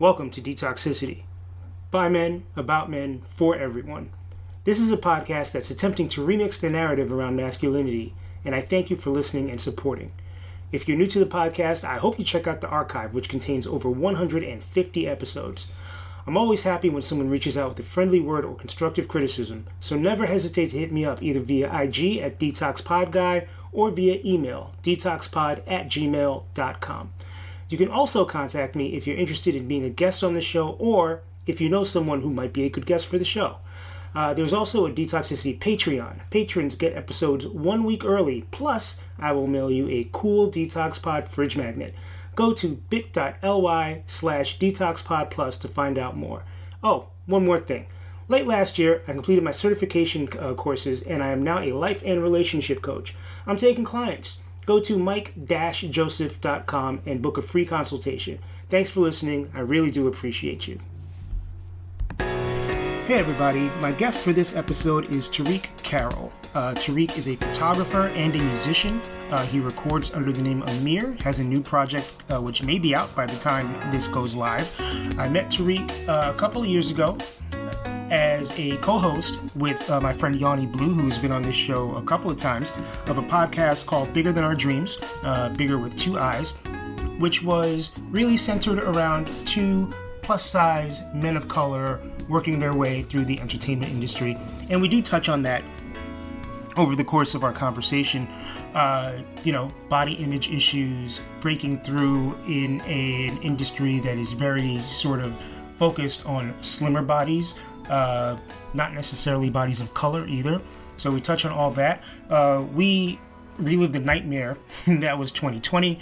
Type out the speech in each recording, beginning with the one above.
Welcome to Detoxicity. By men, about men, for everyone. This is a podcast that's attempting to remix the narrative around masculinity, and I thank you for listening and supporting. If you're new to the podcast, I hope you check out the archive, which contains over 150 episodes. I'm always happy when someone reaches out with a friendly word or constructive criticism, so never hesitate to hit me up either via IG at DetoxPodGuy or via email, detoxpod@gmail.com. You can also contact me if you're interested in being a guest on the show or if you know someone who might be a good guest for the show. There's also a Detoxicity Patreon. Patrons get episodes 1 week early, plus I will mail you a cool DetoxPod fridge magnet. Go to bit.ly/DetoxPodPlus to find out more. Oh, one more thing. Late last year, I completed my certification courses, and I am now a life and relationship coach. I'm taking clients. Go to mike-joseph.com and book a free consultation. Thanks for listening. I really do appreciate you. Hey everybody, my guest for this episode is Tarik Carroll. Tarik is a photographer and a musician. He records under the name AMIR, has a new project which may be out by the time this goes live. I met Tarik a couple of years ago as a co-host with my friend Yanni Blue, who's been on this show a couple of times, of a podcast called Bigger Than Our Dreams, Bigger with Two Eyes, which was really centered around two plus-size men of color working their way through the entertainment industry. And we do touch on that over the course of our conversation. Body image issues, breaking through in an industry that is very sort of focused on slimmer bodies, not necessarily bodies of color either. So we touch on all that. We relive the nightmare that was 2020.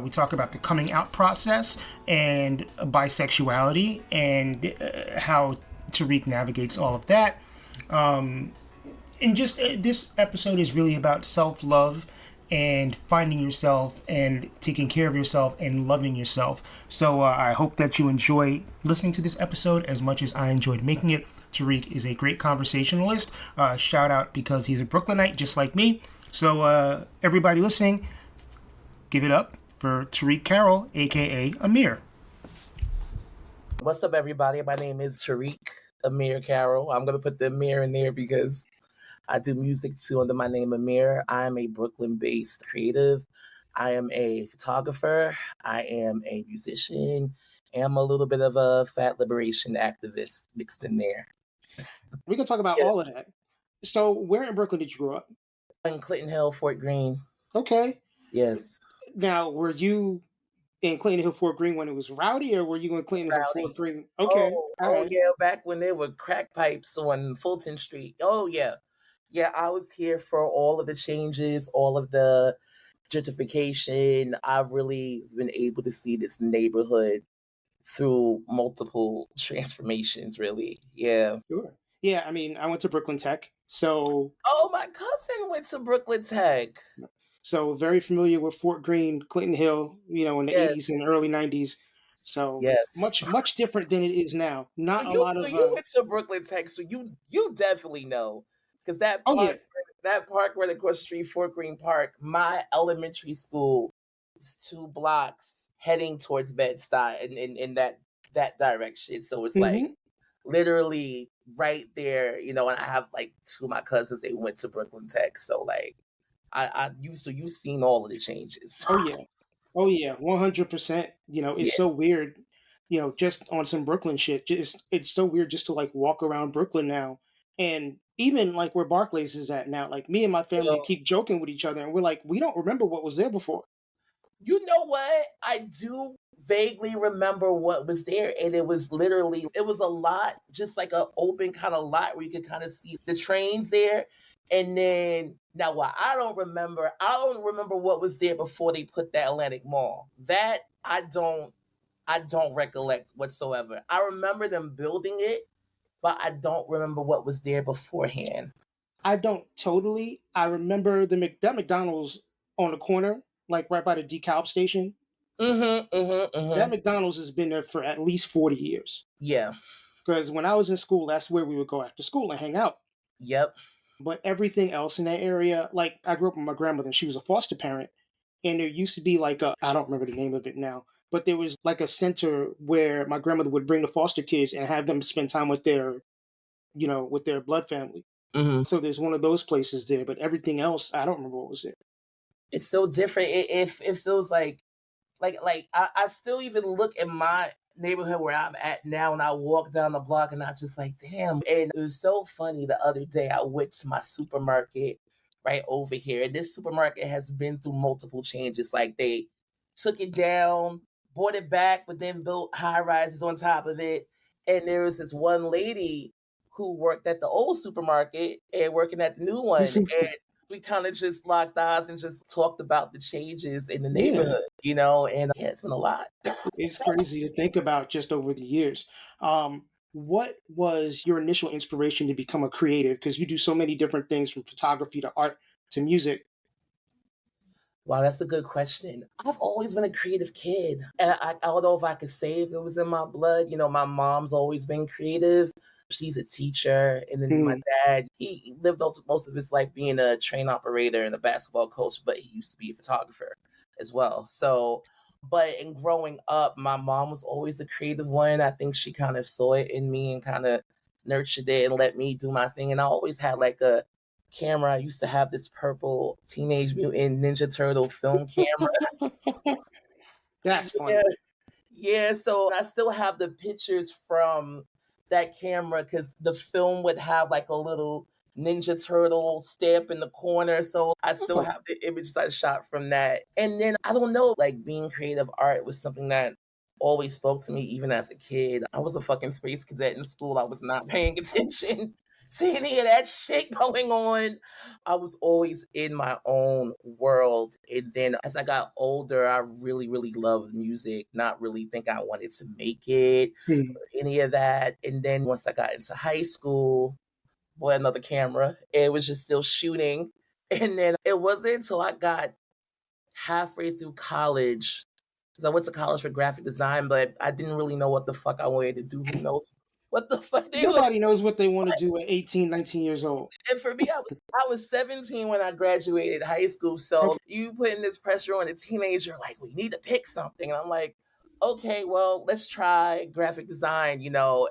We talk about the coming out process and bisexuality and how Tarik navigates all of that. And just this episode is really about self-love and finding yourself and taking care of yourself and loving yourself. So I hope that you enjoy listening to this episode as much as I enjoyed making it. Tarik is a great conversationalist. Shout out because he's a Brooklynite just like me. So everybody listening, give it up for Tarik Carroll, aka AMIR. What's up, everybody? My name is Tarik AMIR Carroll. I'm going to put the AMIR in there because I do music too under my name AMIR. I am a Brooklyn-based creative. I am a photographer. I am a musician. And I'm a little bit of a fat liberation activist mixed in there. We can talk about all of that. So where in Brooklyn did you grow up? In Clinton Hill, Fort Greene. Okay. Yes. Now, were you in Clinton Hill, Fort Greene when it was rowdy, or were you in Clinton Hill, Fort Greene? Okay. Oh, yeah, back when there were crack pipes on Fulton Street. Oh, yeah. Yeah, I was here for all of the changes, all of the gentrification. I've really been able to see this neighborhood through multiple transformations, really. Yeah. Sure. Yeah, I mean, I went to Brooklyn Tech, so... Oh, my cousin went to Brooklyn Tech. So very familiar with Fort Greene, Clinton Hill, in the 80s and early 90s. So much different than it is now. Not so a lot of... you went to Brooklyn Tech, so you definitely know. Because that park right across the street, Fort Greene Park, my elementary school is 2 blocks heading towards Bed-Stuy in that direction. So it's like literally right there, and I have like 2 of my cousins, they went to Brooklyn Tech. So like you've seen all of the changes. Oh yeah, 100%. It's so weird. Just on some Brooklyn shit. It's so weird just to like walk around Brooklyn now, and even like where Barclays is at now. Like me and my family keep joking with each other, and we're like, we don't remember what was there before. You know what? I do vaguely remember what was there, and it was a lot, just like an open kind of lot where you could kind of see the trains there. And then now what I don't remember what was there before they put the Atlantic Mall. That I don't recollect whatsoever. I remember them building it, but I don't remember what was there beforehand. I don't totally. I remember that McDonald's on the corner, like right by the DeKalb station. That McDonald's has been there for at least 40 years. Yeah. Because when I was in school, that's where we would go after school and hang out. Yep. But everything else in that area, like I grew up with my grandmother, and she was a foster parent. And there used to be like I don't remember the name of it now, but there was like a center where my grandmother would bring the foster kids and have them spend time with their, with their blood family. Hmm. So there's one of those places there, but everything else, I don't remember what was there. It's so different. It feels like I still even look at my neighborhood where I'm at now and I walk down the block and I just like, damn. And it was so funny the other day I went to my supermarket right over here. And this supermarket has been through multiple changes. Like they took it down, bought it back, but then built high rises on top of it. And there was this one lady who worked at the old supermarket and working at the new one. And we kind of just locked eyes and just talked about the changes in the Yeah, neighborhood, and yeah, it's been a lot. it's crazy to think about just over the years. What was your initial inspiration to become a creative? Because you do so many different things from photography to art to music. Wow, that's a good question. I've always been a creative kid. And I don't know if I could say if it was in my blood. My mom's always been creative. She's a teacher. And then my Mm, dad, he lived most of his life being a train operator and a basketball coach, but he used to be a photographer as well. So, but in growing up, my mom was always a creative one. I think she kind of saw it in me and kind of nurtured it and let me do my thing. And I always had like a camera. I used to have this purple Teenage Mutant Ninja Turtle film camera. that's Yeah, funny. yeah. So I still have the pictures from that camera because the film would have like a little Ninja Turtle stamp in the corner. So I still Oh, have the images I shot from that. And then I don't know, like being creative art was something that always spoke to me even as a kid. I was a fucking space cadet in school. I was not paying attention to any of that shit going on. I was always in my own world. And then as I got older, I really, really loved music, not really think I wanted to make it mm. or any of that. And then once I got into high school, boy, another camera. It was just still shooting. And then it wasn't until I got halfway through college, because I went to college for graphic design, but I didn't really know what the fuck I wanted to do. Who knows what the fuck they would. Nobody knows what they want to do at 18, 19 years old. And for me, I was 17 when I graduated high school. So Okay. you putting this pressure on a teenager, like, we need to pick something. And I'm like, okay, well, let's try graphic design,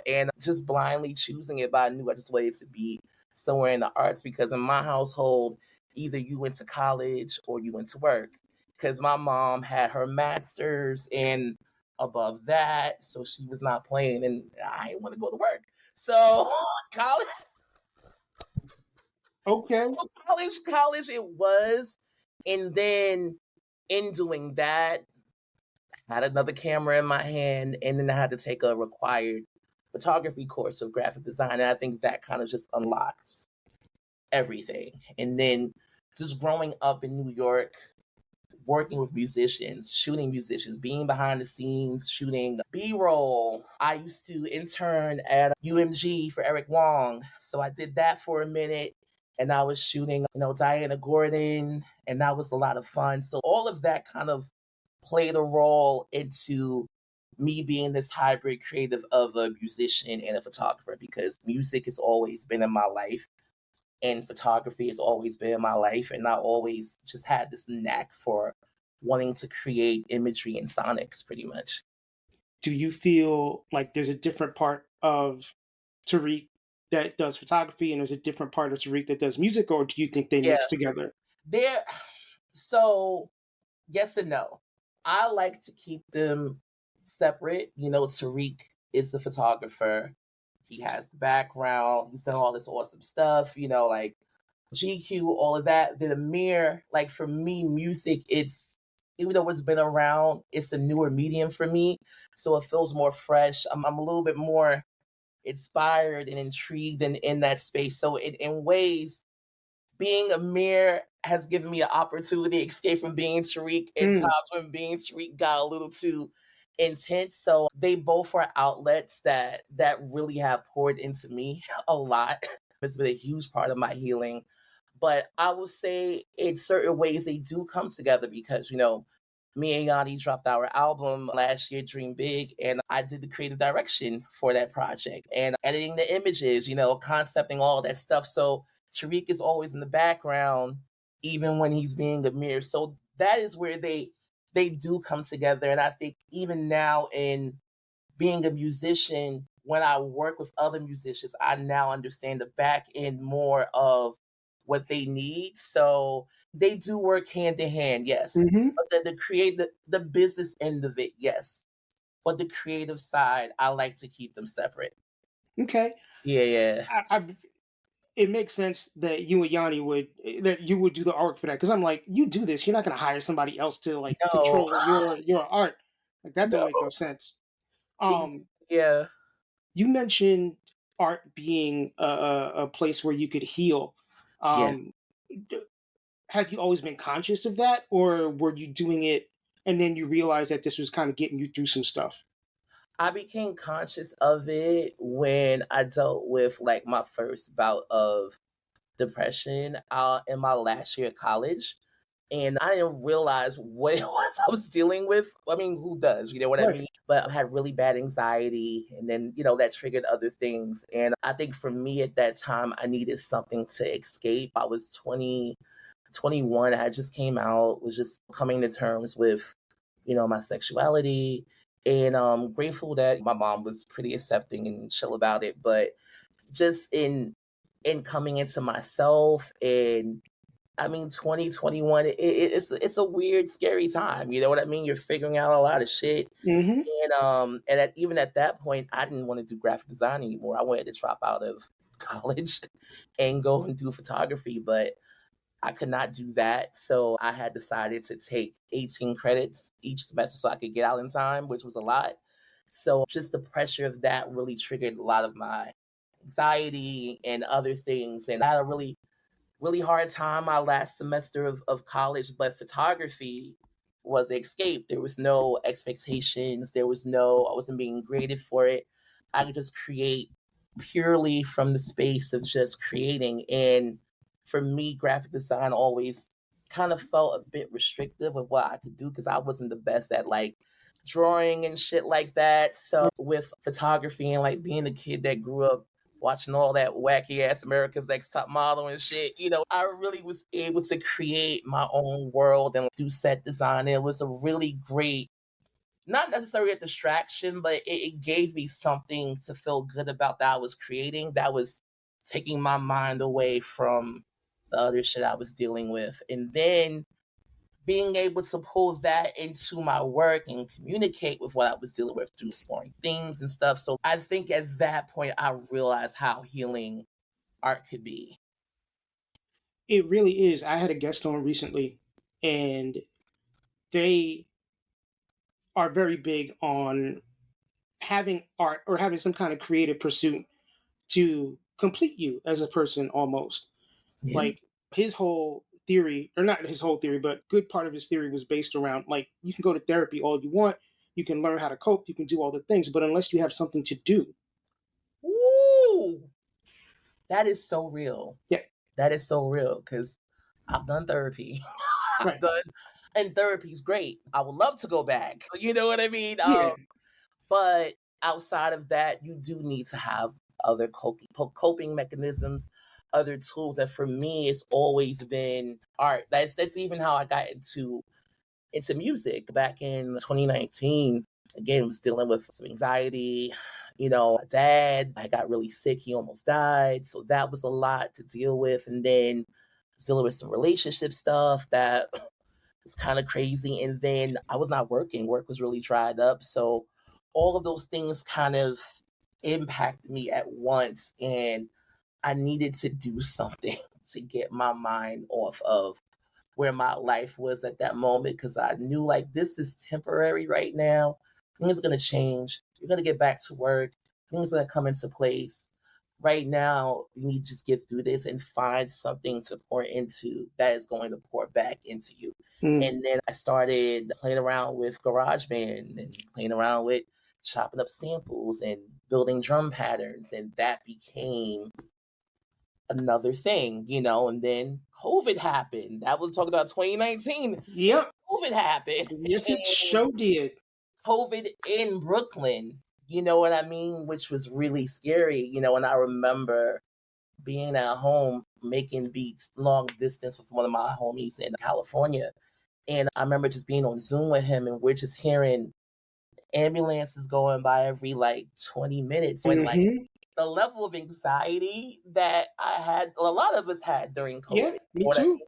and just blindly choosing it. But I knew I just wanted to be somewhere in the arts because in my household, either you went to college or you went to work. Because my mom had her master's and above that. So she was not playing and I didn't want to go to work. So college Okay. college it was. And then in doing that, I had another camera in my hand, and then I had to take a required photography course of graphic design. And I think that kind of just unlocked everything. And then just growing up in New York, working with musicians, shooting musicians, being behind the scenes, shooting B-roll. I used to intern at UMG for Eric Wong. So I did that for a minute and I was shooting, Diana Gordon, and that was a lot of fun. So all of that kind of played a role into me being this hybrid creative of a musician and a photographer because music has always been in my life and photography has always been in my life. And I always just had this knack for wanting to create imagery and sonics pretty much. Do you feel like there's a different part of Tariq that does photography and there's a different part of Tariq that does music, or do you think they Yeah, mix together? there. So yes and no. I like to keep them separate. Tariq is the photographer. He has the background. He's done all this awesome stuff, like GQ, all of that. Then AMIR, like for me, music, even though it's been around, it's a newer medium for me. So it feels more fresh. I'm a little bit more inspired and intrigued in that space. So in ways, being AMIR has given me an opportunity to escape from being Tarik at Mm, times when being Tarik got a little too intense. So they both are outlets that really have poured into me a lot. It's been a huge part of my healing. But I will say in certain ways they do come together because, me and Yanni dropped our album last year, Dream Big, and I did the creative direction for that project and editing the images, concepting all that stuff. So Tariq is always in the background, even when he's being AMIR. So that is where they they do come together. And I think even now in being a musician, when I work with other musicians, I now understand the back end more of what they need. So they do work hand in hand, yes. Hmm. But the business end of it, yes. But the creative side, I like to keep them separate. Okay. Yeah, yeah. I it makes sense that you and Yanni would that you would do the art for that because I'm like, you do this, you're not going to hire somebody else to like No, control your art. Like that don't no. make no sense. Ex- Um, yeah, you mentioned art being a place where you could heal. yeah. Um, have you always been conscious of that, or were you doing it and then you realized that this was kind of getting you through some stuff? I became conscious of it when I dealt with like my first bout of depression in my last year of college. And I didn't realize what it was I was dealing with. I mean, who does? You know what I Right. mean? But I had really bad anxiety, and then, that triggered other things. And I think for me at that time, I needed something to escape. I was 20, 21. I just came out, was just coming to terms with, my sexuality. And grateful that my mom was pretty accepting and chill about it. But just in coming into myself, and I mean, 2021, it's a weird, scary time. You know what I mean? You're figuring out a lot of shit. Hmm. And even at that point, I didn't want to do graphic design anymore. I wanted to drop out of college and go and do photography, but I could not do that. So I had decided to take 18 credits each semester so I could get out in time, which was a lot. So just the pressure of that really triggered a lot of my anxiety and other things. And I had a really hard time my last semester of college, but photography was an escape. There was no expectations. I wasn't being graded for it. I could just create purely from the space of just creating. And for me, graphic design always kind of felt a bit restrictive of what I could do because I wasn't the best at like drawing and shit like that. So with photography and like being a kid that grew up watching all that wacky ass America's Next Top Model and shit, I really was able to create my own world and do set design. It was a really great, not necessarily a distraction, but it gave me something to feel good about that I was creating, that was taking my mind away from the other shit I was dealing with. And then being able to pull that into my work and communicate with what I was dealing with through exploring themes and stuff. So I think at that point, I realized how healing art could be. It really is. I had a guest on recently, and they are very big on having art or having some kind of creative pursuit to complete you as a person almost. Yeah. Like his whole theory, or not his whole theory, but good part of his theory was based around like you can go to therapy all you want, you can learn how to cope, you can do all the things, but unless you have something to do. Woo! That is so real. Yeah, That is so real because I've done therapy. I've right. done, and therapy is great. I would love to go back. You know what I mean? Yeah, But outside of that, you do need to have other coping mechanisms, other tools. And for me, it's always been art. That's even how I got into music back in 2019. Again, I was dealing with some anxiety. My dad, I got really sick. He almost died. So that was a lot to deal with. And then I was dealing with some relationship stuff that was kind of crazy. And then I was not working. Work was really dried up. So all of those things kind of impacted me at once. And I needed to do something to get my mind off of where my life was at that moment because I knew like this is temporary right now. Things are gonna change. You're gonna get back to work. Things are gonna come into place. Right now, you need to just get through this and find something to pour into that is going to pour back into you. mm, And then I started playing around with GarageBand and playing around with chopping up samples and building drum patterns. And that became another thing, and then COVID happened. That was talking about 2019. And yep, COVID happened. yes, it And show did. COVID in Brooklyn, you know what I mean? Which was really scary, and I remember being at home making beats long distance with one of my homies in California. And I remember just being on Zoom with him, and we're just hearing ambulances going by every like 20 minutes. And like Mm-hmm. the level of anxiety that I had, a lot of us had during COVID. Yeah, You me know what I too. mean?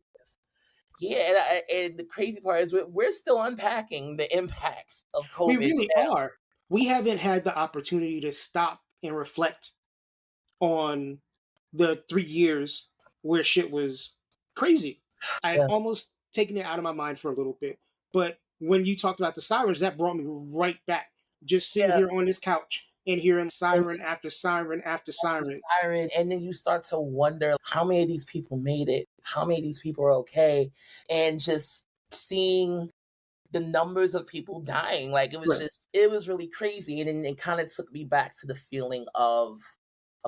Yeah, and the crazy part is we're still unpacking the impacts of We COVID really now. are. We haven't had the opportunity to stop and reflect on the 3 years where shit was crazy. I had Yeah, almost taken it out of my mind for a little bit. But when you talked about the sirens, that brought me right back. Just sitting yeah. here on this couch and hearing And siren just after siren after siren. siren, and then you start to wonder how many of these people made it, how many of these people are okay, and just seeing the numbers of people dying, like Right. it was really crazy, and then it kind of took me back to the feeling of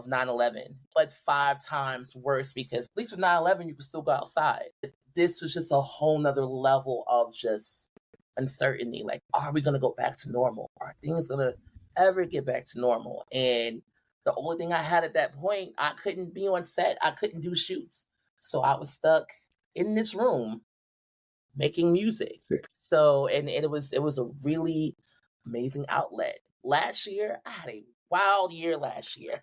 9/11, but 5 times worse because at least with 9/11 you could still go outside. This was just a whole nother level of just uncertainty. Like, are we gonna go back to normal? Are things gonna ever get back to normal? And the only thing I had at that point, I couldn't be on set, I couldn't do shoots. So I was stuck in this room making music. So and it was a really amazing outlet. Last year, I had a wild year last year.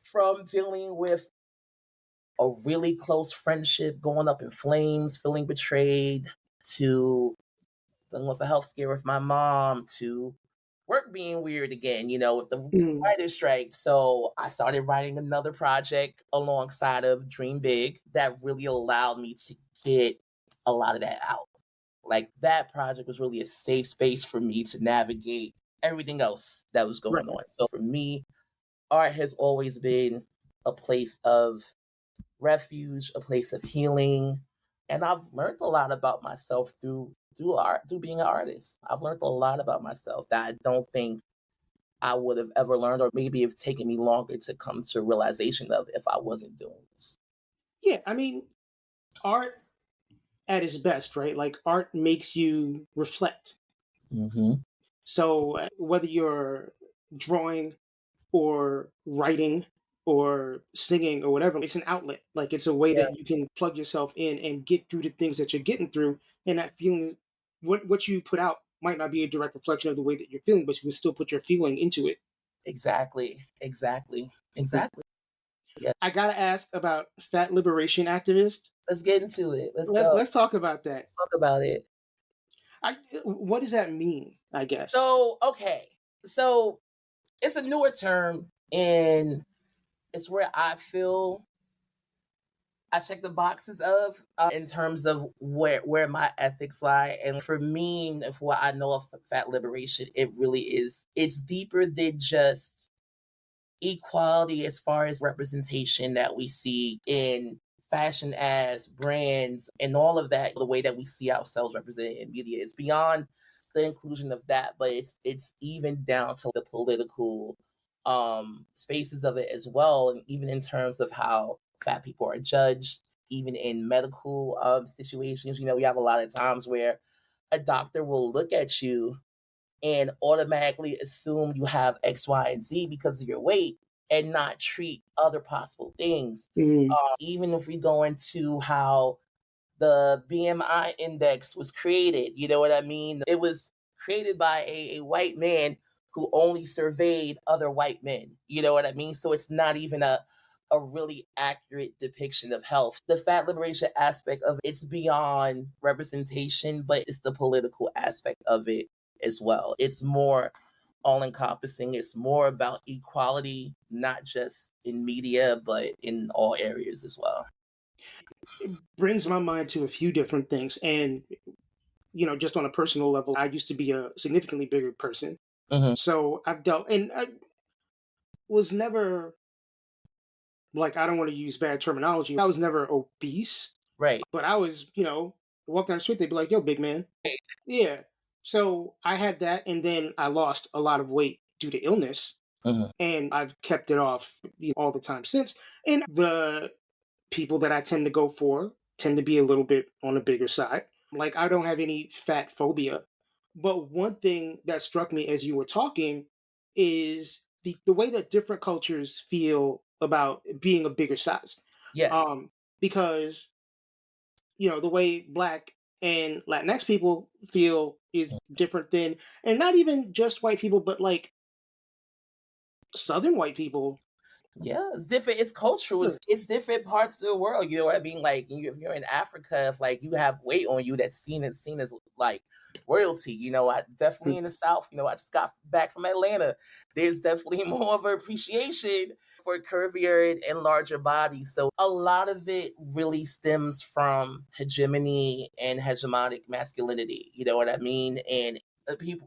From dealing with a really close friendship going up in flames, feeling betrayed, to dealing with a health scare with my mom, to work being weird again, with the Mm, writer's strike. So I started writing another project alongside of Dream Big that really allowed me to get a lot of that out. Like that project was really a safe space for me to navigate everything else that was right. going on. So for me, art has always been a place of refuge, a place of healing. And I've learned a lot about myself through art, through being an artist. I've learned a lot about myself that I don't think I would have ever learned, or maybe have taken me longer to come to a realization of if I wasn't doing this. Yeah, I mean, art at its best, right? Like art makes you reflect. Hmm. So whether you're drawing or writing or singing or whatever, it's an outlet. Like it's a way Yeah, that you can plug yourself in and get through the things that you're getting through. And that feeling, what you put out might not be a direct reflection of the way that you're feeling, but you can still put your feeling into it. exactly, exactly, Hmm. exactly. Yeah, I gotta ask about fat liberation activists. let's get into it. Let's Let's go. let's talk about that. Let's talk about it. What does that mean? I guess. So, okay. So it's a newer term, and it's where I feel I check the boxes of in terms of where my ethics lie. And for me, of what I know of fat liberation, it really is. It's deeper than just equality as far as representation that we see in fashion as brands and all of that. The way that we see ourselves represented in media is beyond the inclusion of that, but it's even down to the political spaces of it as well, and even in terms of how fat people are judged, even in medical situations. We have a lot of times where a doctor will look at you and automatically assume you have X, Y, and Z because of your weight, and not treat other possible things. Mm, Even if we go into how the BMI index was created, you know what I mean? It was created by a white man who only surveyed other white men, you know what I mean? So it's not even a really accurate depiction of health. The fat liberation aspect of it's beyond representation, but it's the political aspect of it as well. It's more all encompassing. It's more about equality, not just in media, but in all areas as well. brings my mind to a few different things, and just on a personal level, I used to be a significantly bigger person. Hmm. So I've dealt, and I was never like, I don't want to use bad terminology. I was never obese, Right. but I was, walk down the street, they'd be like, yo, big man. Yeah. So I had that. And then I lost a lot of weight due to illness. Hmm. And I've kept it off all the time since. And the people that I tend to go for tend to be a little bit on the bigger side. Like, I don't have any fat phobia. But one thing that struck me as you were talking is the way that different cultures feel about being a bigger size. Yes. Because, the way black and Latinx people feel is different than, and not even just white people, but like Southern white people. Yeah, it's different. It's cultural. Sure. It's different parts of the world. You know what I mean? Like if you're in Africa, if like you have weight on you, that's seen as like royalty. I definitely in the South. I just got back from Atlanta. There's definitely more of an appreciation for curvier and larger bodies. So a lot of it really stems from hegemony and hegemonic masculinity. You know what I mean? And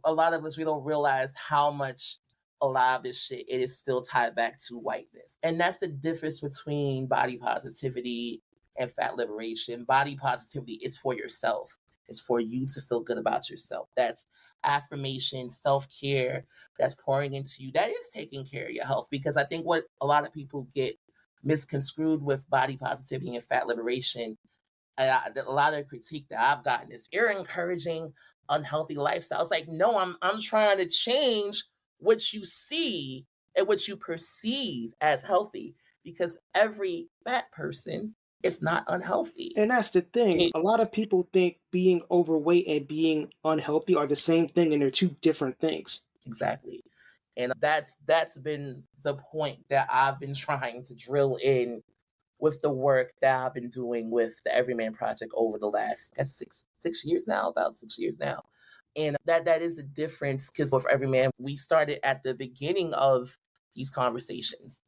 a lot of us, we don't realize how much a lot of this shit, it is still tied back to whiteness. And that's the difference between body positivity and fat liberation. Body positivity is for yourself. It's for you to feel good about yourself. That's affirmation, self-care, that's pouring into you. That is taking care of your health. Because I think what a lot of people get misconstrued with body positivity and fat liberation, a lot of critique that I've gotten is you're encouraging unhealthy lifestyles. Like, no, I'm trying to change what you see and what you perceive as healthy, because every fat person is not unhealthy. And that's the thing. A lot of people think being overweight and being unhealthy are the same thing, and they're two different things. Exactly. And that's been the point that I've been trying to drill in with the work that I've been doing with the Everyman Project over the last 6 years now, about 6 years now. And that is the difference, because with Everyman, we started at the beginning of these conversations.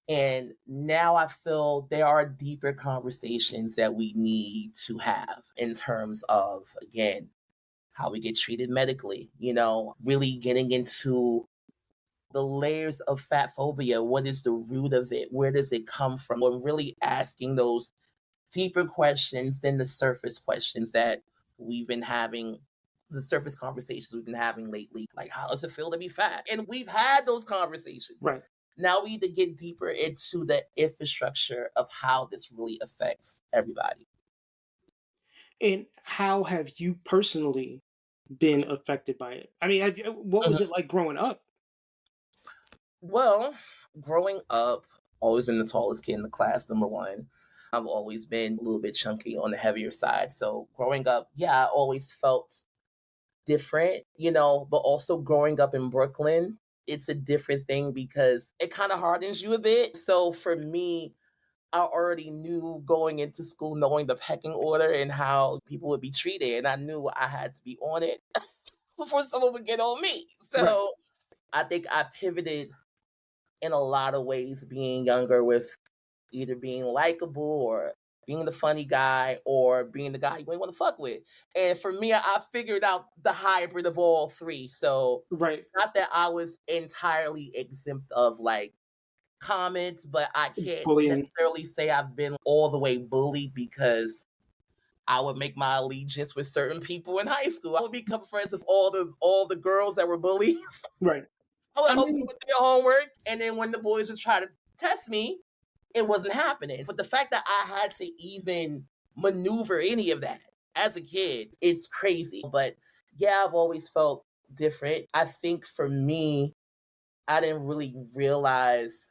And now I feel there are deeper conversations that we need to have in terms of, again, how we get treated medically, really getting into the layers of fat phobia. What is the root of it? Where does it come from? We're really asking those deeper questions than the surface questions that we've been having, the surface conversations we've been having lately. Like, how does it feel to be fat? And we've had those conversations. Right. Now we need to get deeper into the infrastructure of how this really affects everybody. And how have you personally been affected by it? I mean, what was it like growing up? Well, growing up, always been the tallest kid in the class, number one. I've always been a little bit chunky on the heavier side. So growing up, yeah, I always felt different, but also growing up in Brooklyn, it's a different thing because it kind of hardens you a bit. So for me, I already knew going into school, knowing the pecking order and how people would be treated. And I knew I had to be on it before someone would get on me. So Right. I think I pivoted in a lot of ways, being younger, with either being likable or being the funny guy or being the guy you ain't want to fuck with. And for me, I figured out the hybrid of all three. So Right. not that I was entirely exempt of like comments, but I can't Bullying. necessarily say I've been all the way bullied, because I would make my allegiance with certain people in high school. I would become friends with all the girls that were bullies. Right. I would I help them mean, with their homework. And then when the boys would try to test me, it wasn't happening. But the fact that I had to even maneuver any of that as a kid, it's crazy. But yeah, I've always felt different. I think for me, I didn't really realize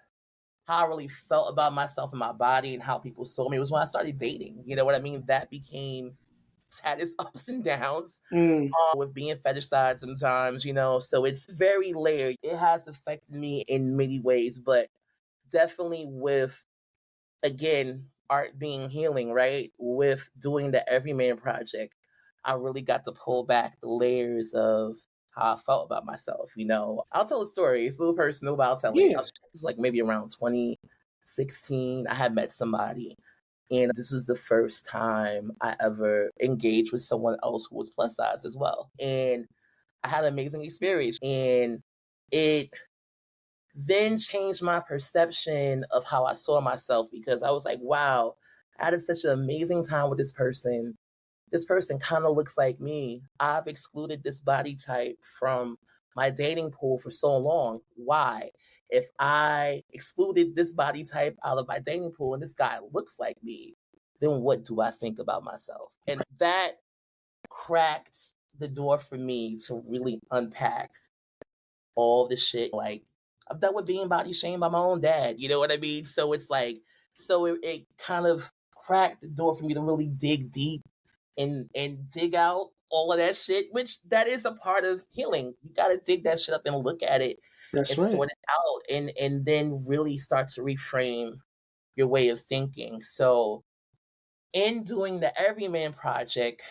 how I really felt about myself and my body and how people saw me. It was when I started dating. You know what I mean? That became, had its ups and downs with being fetishized sometimes, so it's very layered. It has affected me in many ways, but definitely with, again, art being healing, right? With doing the Everyman Project, I really got to pull back the layers of how I felt about myself. I'll tell a story. It's a little personal, but I'll tell it. yeah. It's like maybe around 2016, I had met somebody. And this was the first time I ever engaged with someone else who was plus size as well. And I had an amazing experience. And it then changed my perception of how I saw myself, because I was like, wow, I had such an amazing time with this person. This person kind of looks like me. I've excluded this body type from my dating pool for so long. Why? If I excluded this body type out of my dating pool and this guy looks like me, then what do I think about myself? And that cracked the door for me to really unpack all the shit. Like, I've dealt with being body shamed by my own dad. You know what I mean? So it's like, it kind of cracked the door for me to really dig deep and dig out all of that shit, which that is a part of healing. You got to dig that shit up and look at it That's and right. sort it out, and then really start to reframe your way of thinking. So in doing the Everyman Project,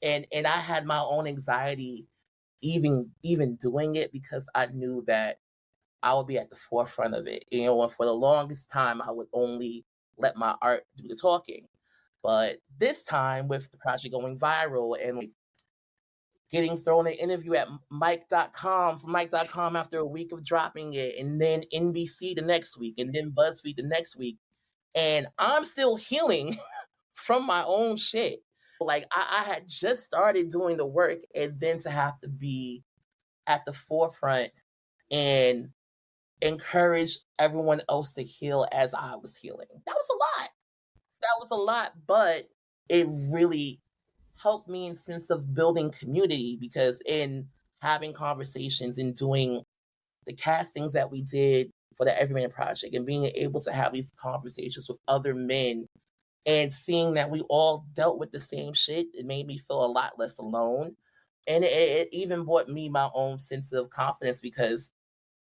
and I had my own anxiety even doing it, because I knew that I would be at the forefront of it. You know, and for the longest time, I would only let my art do the talking. But this time, with the project going viral and like getting thrown an interview at Mike.com for Mike.com after a week of dropping it, and then NBC the next week, and then BuzzFeed the next week, and I'm still healing from my own shit. Like I had just started doing the work, and then to have to be at the forefront and encourage everyone else to heal as I was healing. That was a lot. That was a lot, but it really helped me in sense of building community, because in having conversations and doing the castings that we did for the Everyman Project and being able to have these conversations with other men and seeing that we all dealt with the same shit, it made me feel a lot less alone. And it even brought me my own sense of confidence, because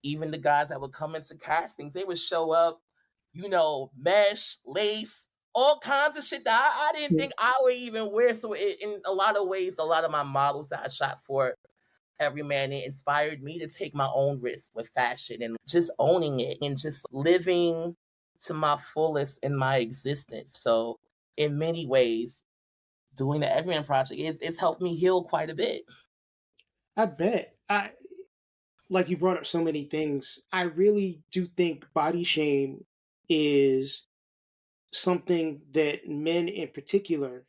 even the guys that would come into castings, they would show up, mesh, lace, all kinds of shit that I didn't think I would even wear. So in a lot of ways, a lot of my models that I shot for Everyman, it inspired me to take my own risk with fashion and just owning it and just living to my fullest in my existence. So in many ways, doing the Everyman Project is helped me heal quite a bit. I bet. Like you brought up so many things. I really do think body shame is something that men in particular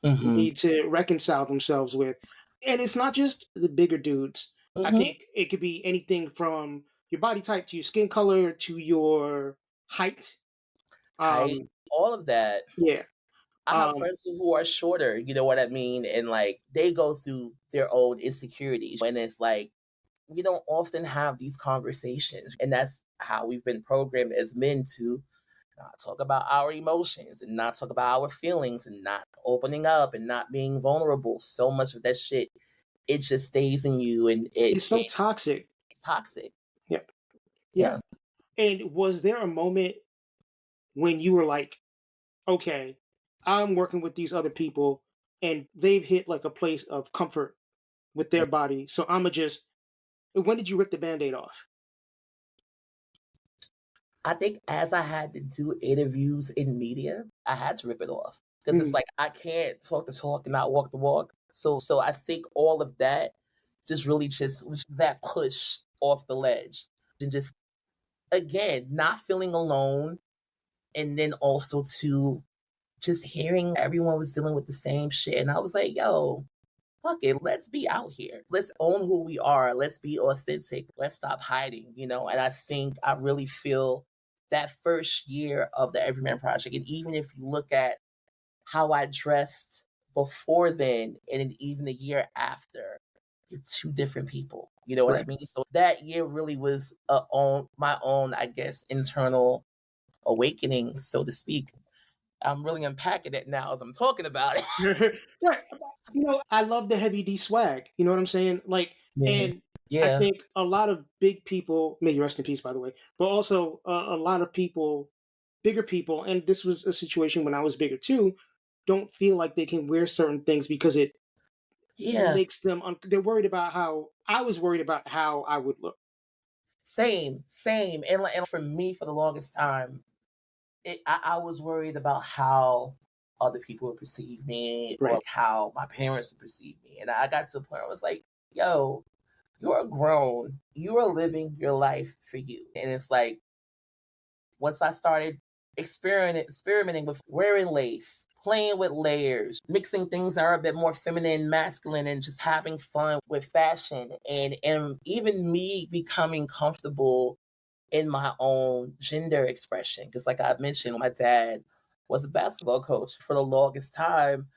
Mm-hmm. need to reconcile themselves with. And it's not just the bigger dudes. I Mm-hmm. think it could be anything from your body type to your skin color to your height. Height, Um, all of that. yeah. I have Um, friends who are shorter, you know what I mean? And like they go through their own insecurities. And it's like, we don't often have these conversations. And that's how we've been programmed as men to not talk about our emotions and not talk about our feelings and not opening up and not being vulnerable. So much of that shit, it just stays in you, and it's so toxic. it's toxic. Yeah. Yeah. Yeah. And was there a moment when you were like, okay, I'm working with these other people and they've hit like a place of comfort with their body. So I'm going to just, when did you rip the band aid off? I think as I had to do interviews in media, I had to rip it off, because it's Mm, like I can't talk the talk and not walk the walk. So I think all of that just really just was that push off the ledge, and just again not feeling alone, and then also to just hearing everyone was dealing with the same shit, and I was like, yo, fuck it, let's be out here. Let's own who we are. Let's be authentic. Let's stop hiding, And I think I really feel that first year of the Everyman Project, and even if you look at how I dressed before then, and then even the year after, you're two different people. You know what I right. mean? So that year really was my own, I guess, internal awakening, so to speak. I'm really unpacking it now as I'm talking about it. Right. I love the heavy D swag. You know what I'm saying? Like, Yeah. and I Yeah. think a lot of big people, may you rest in peace, by the way, but also a lot of people, bigger people, and this was a situation when I was bigger too, don't feel like they can wear certain things because it Yeah. makes them, they're worried about how, I was worried about how I would look. Same. And for me, for the longest time, I was worried about how other people would perceive me, or Right. how my parents would perceive me. And I got to a point where I was like, yo, you're grown. You are living your life for you. And it's like, once I started experimenting with wearing lace, playing with layers, mixing things that are a bit more feminine, masculine, and just having fun with fashion, and even me becoming comfortable in my own gender expression. Because, like I mentioned, my dad was a basketball coach for the longest time.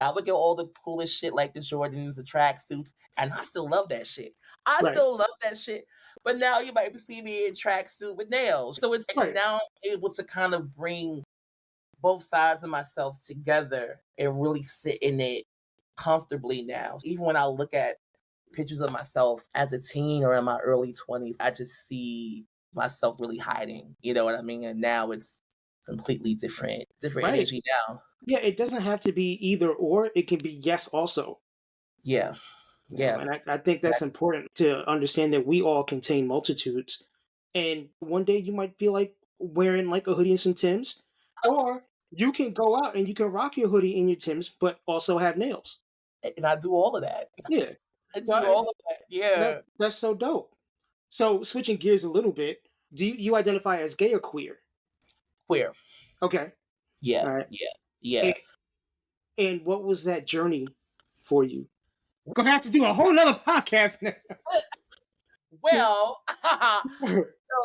I would get all the coolest shit like the Jordans, the tracksuits, and I still love that shit. I Right. still love that shit. But now you might see me in tracksuit with nails. So it's like Right. now I'm able to kind of bring both sides of myself together and really sit in it comfortably now. Even when I look at pictures of myself as a teen or in my early 20s, I just see myself really hiding. You know what I mean? And now it's completely different Right. energy now. Yeah, it doesn't have to be either or. It can be yes also. Yeah. Yeah. And I think that's important to understand that we all contain multitudes. And one day you might feel like wearing like a hoodie and some Tims, or you can go out and you can rock your hoodie and your Tims, but also have nails. And I do all of that. Yeah. I So do all of that. Yeah. that's so dope. So switching gears a little bit, do you identify as gay or queer? Queer. Okay. Yeah. All right. Yeah. Yeah. And, and what was that journey for you? Gonna have to do a whole nother podcast now. Well,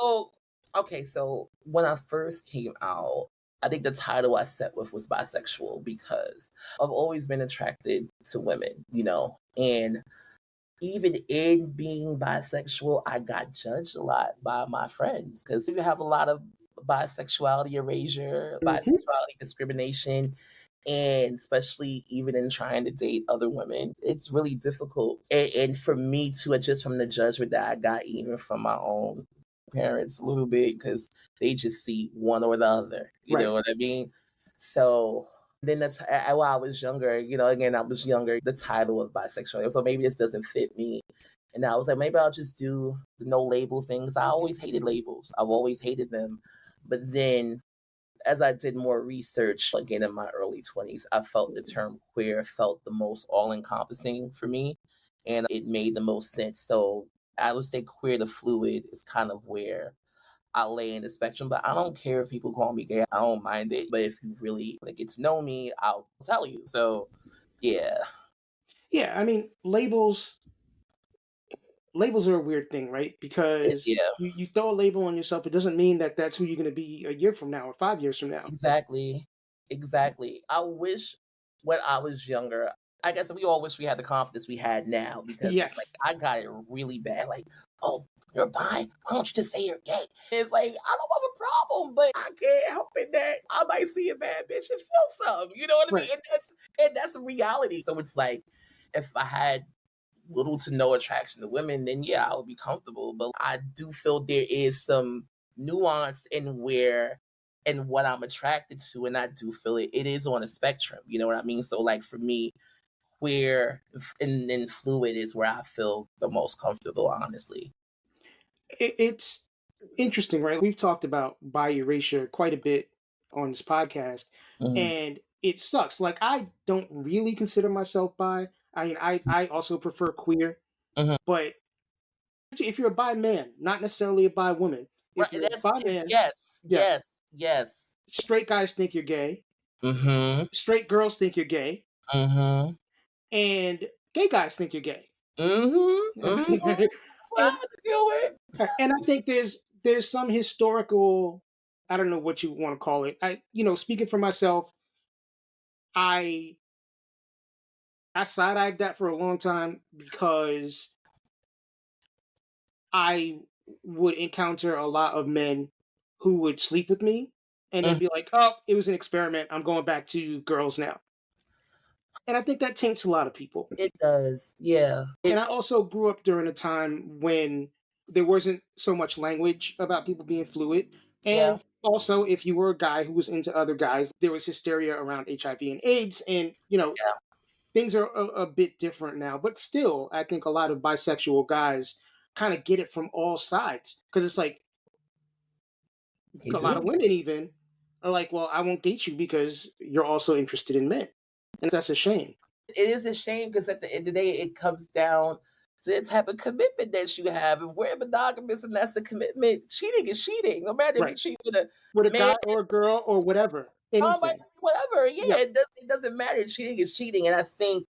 so okay, so when I first came out, I think the title I set with was bisexual because I've always been attracted to women, and even in being bisexual, I got judged a lot by my friends because you have a lot of bisexuality erasure, Mhm. bisexuality discrimination, and especially even in trying to date other women, it's really difficult. And for me to adjust from the judgment that I got even from my own parents a little bit because they just see one or the other. You Right. know what I mean? So then while I was younger, again, I was younger, the title of bisexual. So maybe this doesn't fit me. And I was like, maybe I'll just do the no label things. I always hated labels. I've always hated them. But then as I did more research, again in my early 20s, I felt the term queer felt the most all encompassing for me and it made the most sense. So I would say queer to fluid is kind of where I lay in the spectrum, but I don't care if people call me gay. I don't mind it. But if you really want to get to know me, I'll tell you. So yeah. Yeah, I mean, labels are a weird thing, right? Because Yeah. you throw a label on yourself, it doesn't mean that that's who you're going to be a year from now or 5 years from now. Exactly. Exactly. I wish when I was younger, I guess we all wish we had the confidence we had now because it's like Yes. I got it really bad. Like, oh, you're bi? Why don't you just say you're gay? It's like I don't have a problem, but I can't help it that I might see a bad bitch and feel some. You know what I mean? Right. And that's a reality. So it's like if I had little to no attraction to women, then yeah, I would be comfortable. But I do feel there is some nuance in where and what I'm attracted to, and I do feel it is on a spectrum. You know what I mean? So like for me, queer and fluid is where I feel the most comfortable, honestly. It's interesting, right? We've talked about bi erasure quite a bit on this podcast, Hmm. and it sucks. Like, I don't really consider myself bi. I mean, I also prefer queer, Hmm. but if you're a bi man, not necessarily a bi woman, Right. if you're a That's bi man, yes, yeah, yes, yes. straight guys think you're gay, Mm-hmm. straight girls think you're gay, Mm-hmm. and gay guys think you're gay. Mm-hmm. Mm-hmm. and What I have to deal with. and I think there's some historical, I don't know what you want to call it. Speaking for myself, I I side-eyed that for a long time because I would encounter a lot of men who would sleep with me and then Mhm. be like, "Oh, it was an experiment. I'm going back to girls now." And I think that taints a lot of people. It does. Yeah. And I also grew up during a time when there wasn't so much language about people being fluid. Yeah. And also, if you were a guy who was into other guys, there was hysteria around HIV and AIDS. And, Yeah. things are a bit different now. But still, I think a lot of bisexual guys kind of get it from all sides. Because it's like They a lot of do. women, even, are like, well, I won't date you because you're also interested in men. And that's a shame. It is a shame because at the end of the day, it comes down to the type of commitment that you have. If we're monogamous and that's a commitment, cheating is cheating. No matter if you Right. cheat with a With a man, guy or a girl or whatever. like Anything. whatever. Yeah, Yep. it doesn't matter. Cheating is cheating. And I think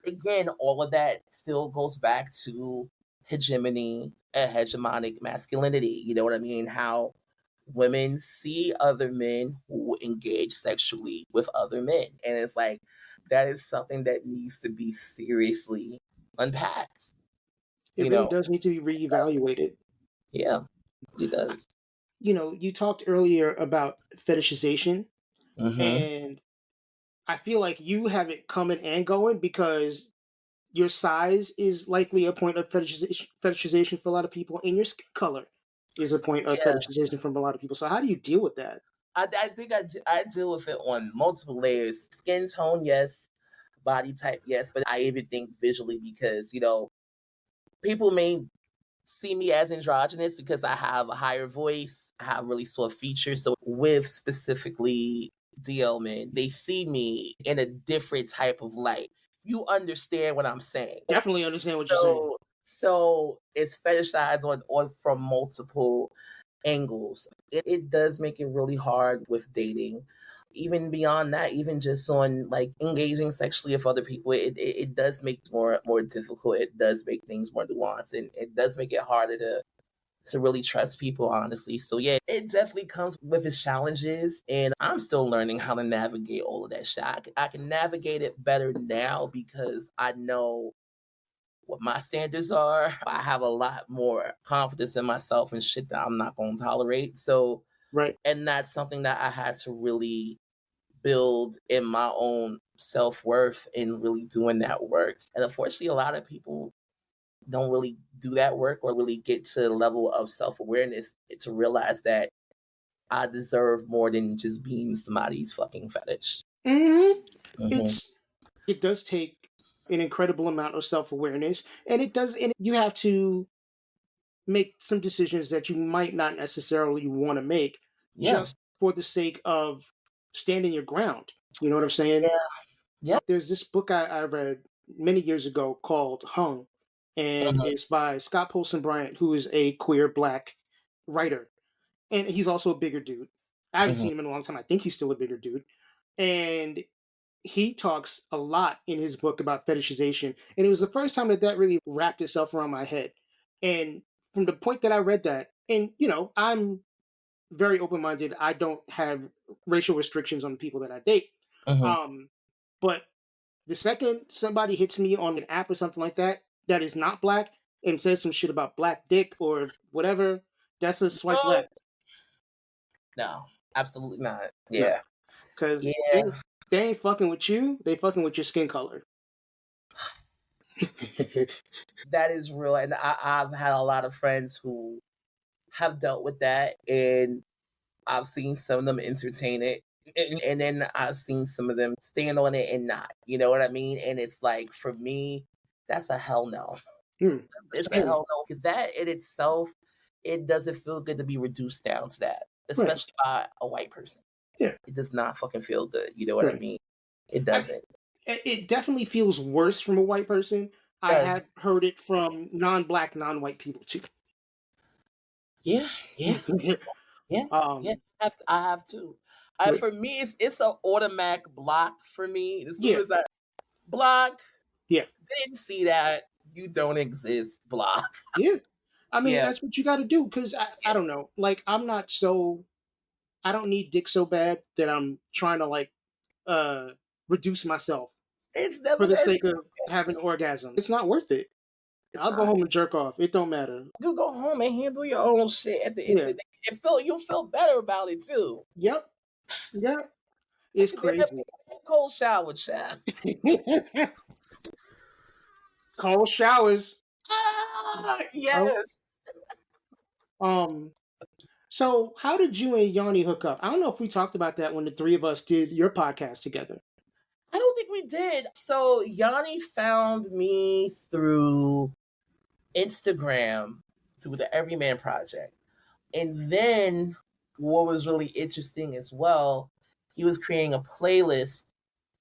again, all of that still goes back to hegemony, hegemonic masculinity. You know what I mean? How women see other men who engage sexually with other men. And it's like, that is something that needs to be seriously unpacked. It You really know, does need to be reevaluated. yeah, it does. You talked earlier about fetishization. And I feel like you have it coming and going because your size is likely a point of fetishization for a lot of people, and your skin color is a point of Yeah. fetishization from a lot of people. So how do you deal with that? I think I deal with it on multiple layers. Skin tone, yes. Body type, yes. But I even think visually because, people may see me as androgynous because I have a higher voice, I have really soft features. So with specifically DL men, they see me in a different type of light. You understand what I'm saying. Definitely understand what you're saying. So it's fetishized on from multiple angles. It does make it really hard with dating. Even beyond that, even just on like engaging sexually with other people, it does make it more difficult. It does make things more nuanced, and it does make it harder to really trust people, honestly. So yeah, it definitely comes with its challenges, and I'm still learning how to navigate all of that shit. I can navigate it better now because I know what my standards are. I have a lot more confidence in myself and shit that I'm not going to tolerate. So, Right. and that's something that I had to really build in my own self-worth and really doing that work. And unfortunately, a lot of people don't really do that work or really get to the level of self-awareness to realize that I deserve more than just being somebody's fucking fetish. Mm-hmm. Mm-hmm. It does take an incredible amount of self-awareness, and you have to make some decisions that you might not necessarily want to make Yeah. just for the sake of standing your ground. You know what I'm saying? Yeah. Yeah. There's this book I read many years ago called Hung, and Mm-hmm. it's by Scott Polson Bryant, who is a queer black writer. And he's also a bigger dude. I haven't Mm-hmm. seen him in a long time. I think he's still a bigger dude. And he talks a lot in his book about fetishization. And it was the first time that really wrapped itself around my head. And from the point that I read that, and I'm very open minded. I don't have racial restrictions on the people that I date. Mm-hmm. Um, but the second somebody hits me on an app or something like that that is not black and says some shit about black dick or whatever, that's a swipe Oh, left. no, absolutely not. No, Yeah. because Yeah. they ain't fucking with you. They fucking with your skin color. That is real. And I've had a lot of friends who have dealt with that, and I've seen some of them entertain it. And then I've seen some of them stand on it and not. You know what I mean? And it's like, for me, that's a hell no. Hmm. It's a Same. hell no. Because that in itself, it doesn't feel good to be reduced down to that, Right. especially by a white person. Yeah. It does not fucking feel good. You know what I Right. mean? It I, doesn't. it definitely feels worse from a white person. It I have does. heard it from non-black, non-white people too. Yeah. Yeah. Yeah, yeah, um, I have to. but For me, it's an automatic block for me. As soon yeah, as I block, yeah, didn't see that, you don't exist. Block. yeah. I mean, Yeah, that's what you got to do because I yeah. don't know. Like, I don't need dick so bad that I'm trying to like uh reduce myself It's for never the that sake of having serious. an orgasm. It's not worth it. It's I'll go not. home and jerk off. It don't matter. You go home and handle your own shit. At the end of Yeah. the day, you'll feel better about it too. Yep. Yep. It's Take a damn crazy. cold shower, child. Cold showers. Oh. Yes. Um. So, how did you and Yanni hook up? I don't know if we talked about that when the three of us did your podcast together. I don't think we did. So Yanni found me through Instagram, through the Everyman Project. And then what was really interesting as well, he was creating a playlist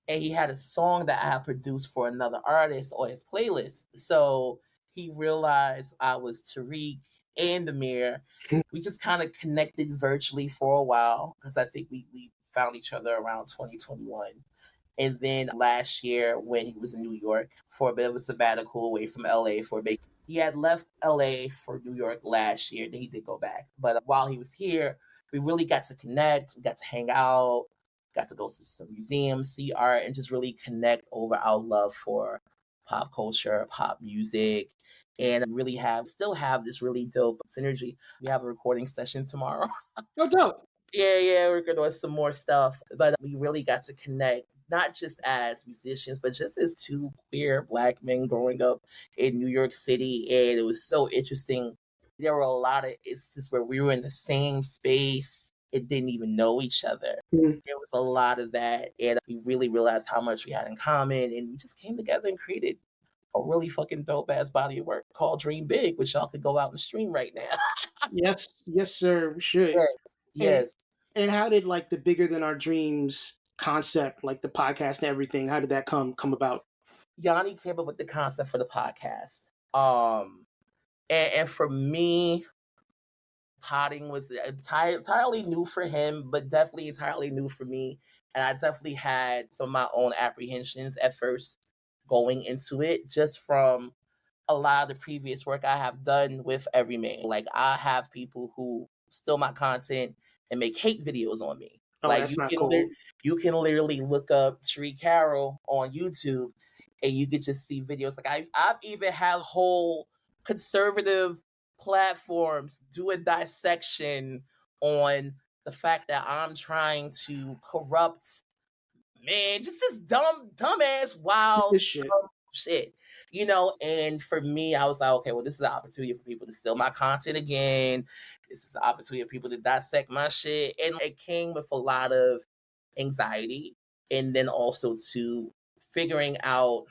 and he had a song that I had produced for another artist on his playlist. So he realized I was Tarik and AMIR. We just kind of connected virtually for a while because I think we found each other around 2021. And then last year, when he was in New York for a bit of a sabbatical away from LA for a bit, he had left LA for New York last year. Then he did go back. But while he was here, we really got to connect. We got to hang out, got to go to some museums, see art, and just really connect over our love for pop culture, pop music, and really still have this really dope synergy. We have a recording session tomorrow. No dope. Yeah, we're working on some more stuff. But we really got to connect, not just as musicians, but just as two queer Black men growing up in New York City. And it was so interesting. There were a lot of instances where we were in the same space and didn't even know each other. Mm. There was a lot of that. And we really realized how much we had in common. And we just came together and created a really fucking dope ass body of work called Dream Big, which y'all could go out and stream right now. Yes, sir, we should. Yes. And Yes. and how did like the bigger than our dreams concept, like the podcast and everything, how did that come about? Yanni came up with the concept for the podcast. And for me, potting was entirely new for him, but definitely entirely new for me. And I definitely had some of my own apprehensions at first going into it, just from a lot of the previous work I have done with Everyman. Like, I have people who steal my content and make hate videos on me. Oh, Like, that's not cool. you can literally look up Tarik Carroll on YouTube and you could just see videos. Like, I've even had whole conservative platforms do a dissection on the fact that I'm trying to corrupt, man, just dumbass, wild This shit. shit, and for me, I was like, okay, well, this is an opportunity for people to steal my content again. This is an opportunity for people to dissect my shit. And it came with a lot of anxiety, and then also to figuring out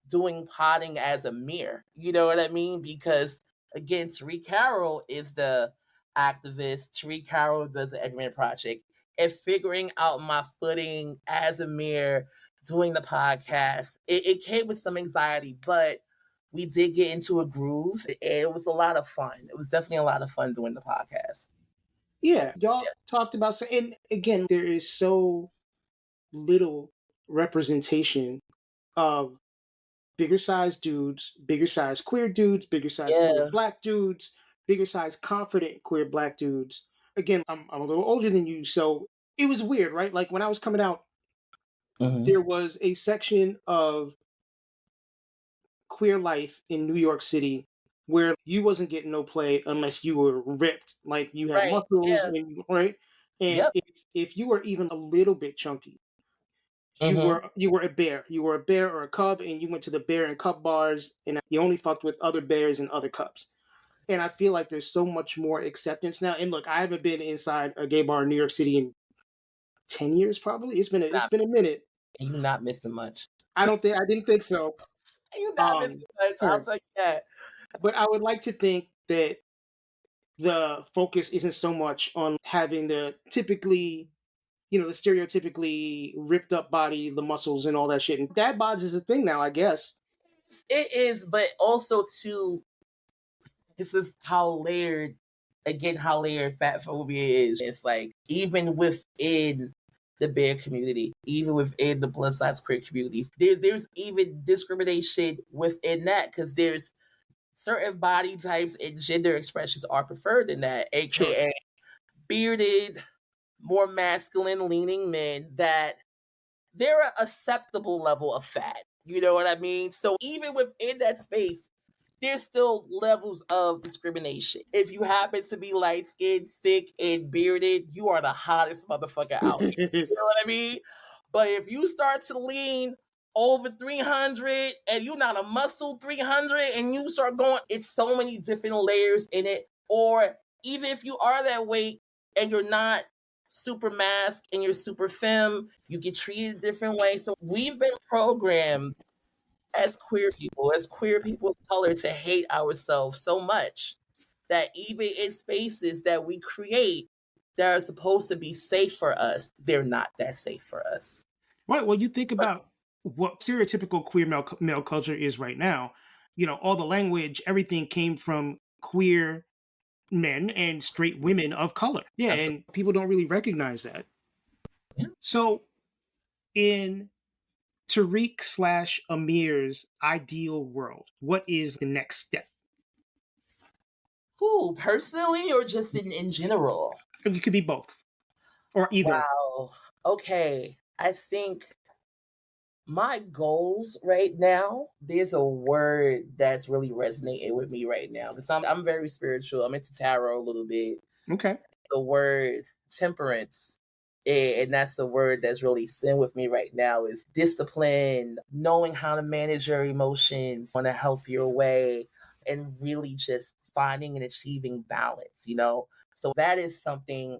doing potting as AMIR. You know what I mean? Because again, Tarik Carroll is the activist. Tarik Carroll does the Everyman Project. And figuring out my footing as AMIR, doing the podcast, it came with some anxiety, but we did get into a groove. It was a lot of fun. It was definitely a lot of fun doing the podcast. Yeah, y'all Yeah. talked about, and again, there is so little representation of bigger sized dudes, bigger sized queer dudes, bigger sized queer Yeah. Black dudes, bigger sized confident queer Black dudes. Again, I'm a little older than you, so it was weird, right? Like when I was coming out, Mhm. there was a section of queer life in New York City where you wasn't getting no play unless you were ripped, like you had Right. muscles, Yeah. and right. And Yep. if you were even a little bit chunky, Hmm. you were a bear. You were a bear or a cub, and you went to the bear and cub bars, and you only fucked with other bears and other cubs. And I feel like there's so much more acceptance now. And look, I haven't been inside a gay bar in New York City in 10 years, probably. It's been a minute. You're not missing much. I didn't think so. You're not Um, missing much. I'll tell you that. but I would like to think that the focus isn't so much on having the typically, the stereotypically ripped up body, the muscles and all that shit. And dad bods is a thing now, I guess. It is, but also too, this is how layered fat phobia is. It's like, even within the bear community, even within the plus size queer communities, there's even discrimination within that, because there's certain body types and gender expressions are preferred in that, Sure. aka bearded, more masculine leaning men, that they're an acceptable level of fat. You know what I mean? So even within that space, there's still levels of discrimination. If you happen to be light skinned, thick, and bearded, you are the hottest motherfucker out here. You know what I mean? But if you start to lean over 300 and you're not a muscle 300 and you start going, it's so many different layers in it. Or even if you are that weight and you're not super mask and you're super femme, you get treated a different way. So we've been programmed as queer people of color, to hate ourselves so much that even in spaces that we create that are supposed to be safe for us, they're not that safe for us. Right. Well, you think about what stereotypical queer male culture is right now. All the language, everything came from queer men and straight women of color. Yeah, Absolutely. and people don't really recognize that. Yeah. So, in Tarik slash Amir's ideal world, what is the next step? Who, personally, or just in general? It could be both or either. Wow. Okay. I think my goals right now, there's a word that's really resonating with me right now, because I'm very spiritual. I'm into tarot a little bit. Okay. the word temperance. And that's the word that's really sitting with me right now is discipline, knowing how to manage your emotions in a healthier way, and really just finding and achieving balance, you know? So that is something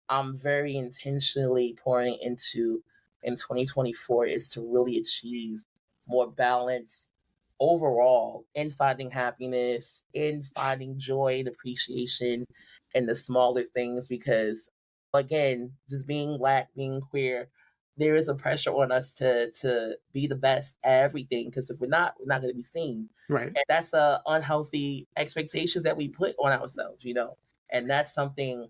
I'm very intentionally pouring into in 2024 is to really achieve more balance overall in finding happiness, in finding joy and appreciation in the smaller things because again, just being black, being queer, there is a pressure on us to be the best at everything because if we're not going to be seen. Right. And that's a unhealthy expectations that we put on ourselves, you know. And that's something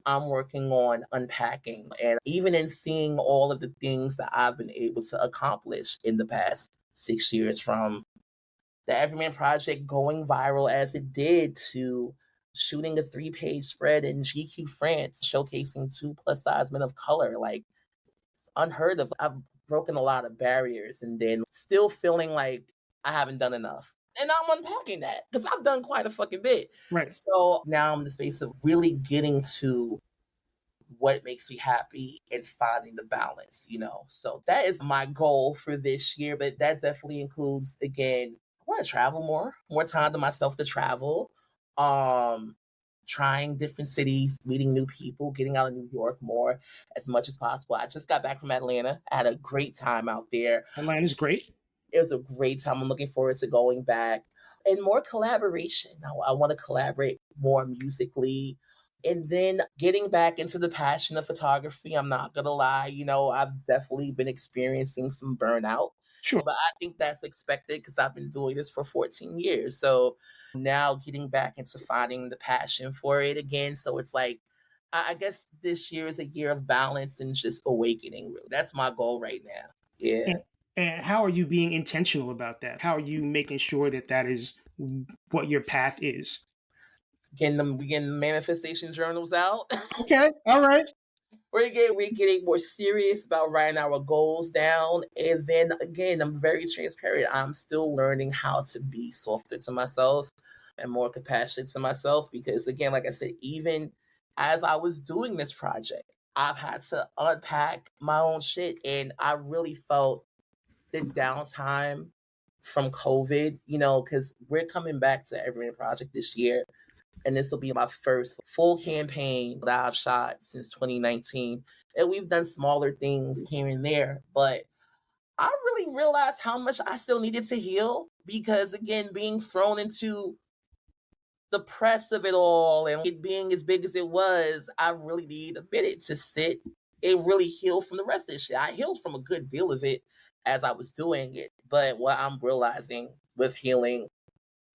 I'm working on unpacking. And even in seeing all of the things that I've been able to accomplish in the past 6 years from the Everyman Project going viral as it did to shooting a 3-page spread in GQ France showcasing 2 plus size men of color. Like it's unheard of. I've broken a lot of barriers and then still feeling like I haven't done enough. And I'm unpacking that because I've done quite a fucking bit. Right. So now I'm in the space of really getting to what makes me happy and finding the balance, you know. So that is my goal for this year, but that definitely includes again, I want to travel more time to myself to travel. Um Trying different cities, meeting new people, getting out of New York more as much as possible. I just got back from Atlanta. I had a great time out there. Atlanta's great. It was a great time. I'm looking forward to going back and more collaboration. I want to collaborate more musically. And then getting back into the passion of photography, I'm not going to lie, you know, I've definitely been experiencing some burnout, Sure. but I think that's expected because I've been doing this for 14 years. So now getting back into finding the passion for it again. So it's like, I guess this year is a year of balance and just awakening. Really. That's my goal right now. Yeah. And, and how are you being intentional about that? How are you making sure that that is what your path is? We getting manifestation journals out. Okay. All right. We're getting more serious about writing our goals down. And then again, I'm very transparent. I'm still learning how to be softer to myself and more compassionate to myself because again, like I said, even as I was doing this project, I've had to unpack my own shit. And I really felt the downtime from COVID, you know, because we're coming back to Everyman Project this year and this will be my first full campaign that I've shot since 2019. And we've done smaller things here and there, but I really realized how much I still needed to heal because, again, being thrown into the press of it all and it being as big as it was, I really need a minute to sit and really heal from the rest of this shit. I healed from a good deal of it as I was doing it, but what I'm realizing with healing,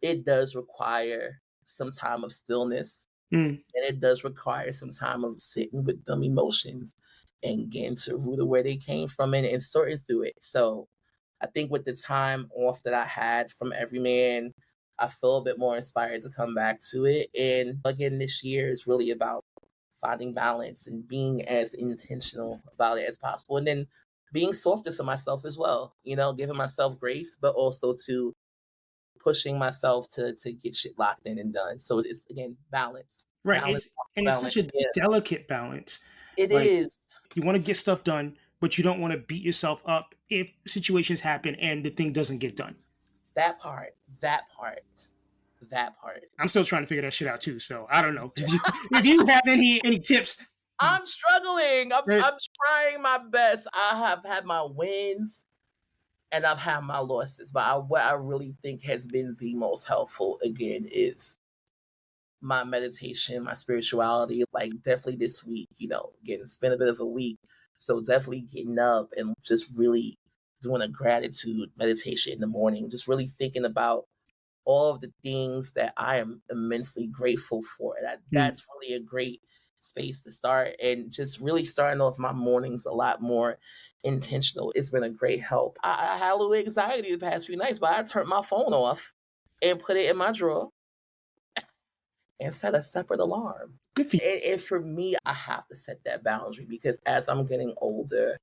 it does require some time of stillness Mm. and it does require some time of sitting with them emotions and getting to root of where they came from and sorting through it. So I think with the time off that I had from Everyman, I feel a bit more inspired to come back to it. And again, this year is really about finding balance and being as intentional about it as possible. And then being softer to myself as well, you know, giving myself grace, but also to pushing myself to get shit locked in and done. So it's again balance, Right. balance, It's balance. such a Yeah, delicate balance. it Like is you want to get stuff done, but you don't want to beat yourself up if situations happen and the thing doesn't get done. that part, that part, that part. I'm still trying to figure that shit out too. So I don't know if you have any tips. I'm struggling. Right. I'm trying my best. I have had my wins and I've had my losses, but what I really think has been the most helpful again is my meditation, my spirituality. Like definitely this week, you know, getting spent a bit of a week, so definitely getting up and just really doing a gratitude meditation in the morning, just really thinking about all of the things that I am immensely grateful for. Mm. That's really a great space to start and just really starting off my mornings a lot more intentional. It's been a great help. I had a little anxiety the past few nights, but I turned my phone off and put it in my drawer and set a separate alarm. Good for you. And for me, I have to set that boundary because as I'm getting older,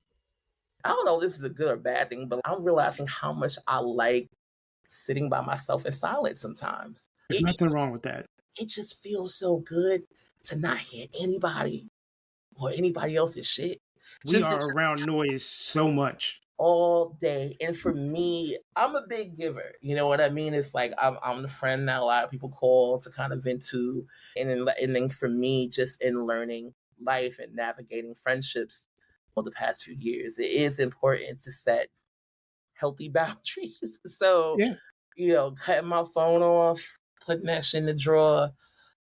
I don't know if this is a good or bad thing, but I'm realizing how much I like sitting by myself in silence sometimes. There's nothing wrong with that. It just feels so good to not hear anybody or anybody else's shit. We Just are around noise so much. all day. And for me, I'm a big giver. You know what I mean? It's like I'm the friend that a lot of people call to kind of vent to. And then for me, just in learning life and navigating friendships over the past few years, it is important to set healthy boundaries. So, Yeah. cutting my phone off, putting that shit in the drawer,